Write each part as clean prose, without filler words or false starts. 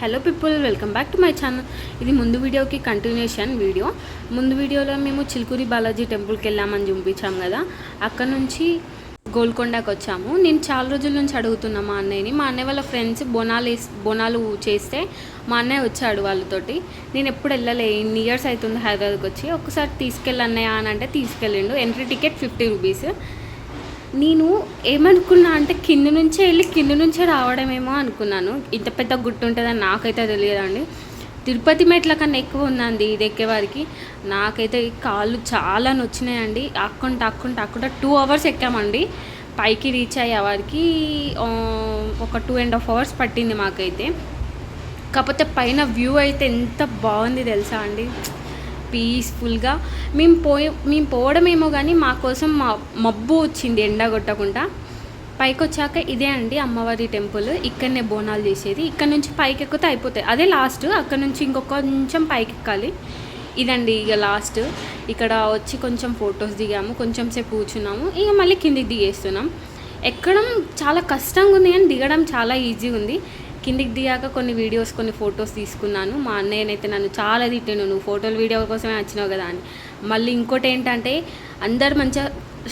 Hello people, welcome back to my channel. ఇది ముందు వీడియోకి కంటిన్యూషన్ వీడియో. ముందు వీడియోలో మేము చిలుకూరి బాలాజీ టెంపుల్కి వెళ్ళామని చూపించాం కదా. అక్కడ నుంచి గోల్కొండకు వచ్చాము. నేను చాలా రోజుల నుంచి అడుగుతున్నా మా అన్నయ్యని. మా అన్నయ్య వాళ్ళ ఫ్రెండ్స్ బోనాలు చేస్తే మా అన్నయ్య వచ్చాడు వాళ్ళతోటి. నేను ఎప్పుడు వెళ్ళలే, ఇన్ని ఇయర్స్ అవుతుంది హైదరాబాద్కి వచ్చి. ఒకసారి తీసుకెళ్ళన్నయ్య అని అంటే తీసుకెళ్ళిండు. Entry ticket 50 rupees. నేను ఏమనుకున్నా అంటే కింద నుంచే రావడమేమో అనుకున్నాను. ఇంత పెద్ద గుట్టు ఉంటుందని నాకైతే తెలియదండి. తిరుపతి మెట్ల కన్నా ఎక్కువ ఉందండి ఇది ఎక్కేవారికి. నాకైతే కాళ్ళు చాలా నొచ్చినాయండి. ఆక్కుంటా 2 అవర్స్ ఎక్కామండి. పైకి రీచ్ అయ్యే వారికి ఒక 2.5 అవర్స్ పట్టింది మాకైతే. కాకపోతే పైన వ్యూ అయితే ఎంత బాగుంది తెలుసా అండి, పీస్ఫుల్గా. మేము పోవడమేమో కానీ మా కోసం మబ్బు వచ్చింది ఎండ కొట్టకుండా. పైకి వచ్చాక ఇదే అండి అమ్మవారి టెంపుల్. ఇక్కడనే బోనాలు చేసేది. ఇక్కడ నుంచి పైకి ఎక్కితే అయిపోతాయి, అదే లాస్ట్. అక్కడ నుంచి కొంచెం పైకి ఎక్కాలి. ఇదండి ఇక లాస్ట్. ఇక్కడ వచ్చి కొంచెం ఫొటోస్ దిగాము, కొంచెం సేపు కూర్చున్నాము, ఇక మళ్ళీ కిందికి దిగేస్తున్నాం. ఎక్కడం చాలా కష్టంగా ఉంది కానీ దిగడం చాలా ఈజీగా ఉంది. కిందికి దిగాక కొన్ని వీడియోస్, కొన్ని ఫొటోస్ తీసుకున్నాను. మా అన్నయ్యనైతే నన్ను చాలా తిట్టాను, నువ్వు ఫోటోలు వీడియో కోసమే వచ్చినావు కదా అని. మళ్ళీ ఇంకోటి ఏంటంటే, అందరు మంచిగా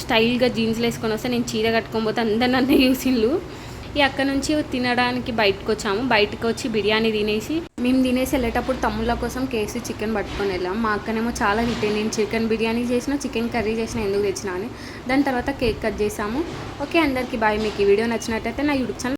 స్టైల్గా జీన్స్లు వేసుకొని వస్తే నేను చీర కట్టుకొని పోతే అందరు నన్ను చూసిళ్ళు. అక్కడ నుంచి తినడానికి బయటకు వచ్చాము. బయటకు వచ్చి బిర్యానీ తినేసి, మేము తినేసి వెళ్ళేటప్పుడు తమ్ముళ్ళ కోసం కేసీ చికెన్ పట్టుకొని వెళ్ళాము. మా అక్కనేమో చాలా తిట్టాను, నేను చికెన్ బిర్యానీ చేసిన, చికెన్ కర్రీ చేసిన, ఎందుకు తెచ్చినా అని. దాని తర్వాత కేక్ కట్ చేసాము. ఓకే, అందరికీ బాయ్. మీకు ఈ వీడియో నచ్చినట్టయితే నా యూట్యూబ్ ఛానల్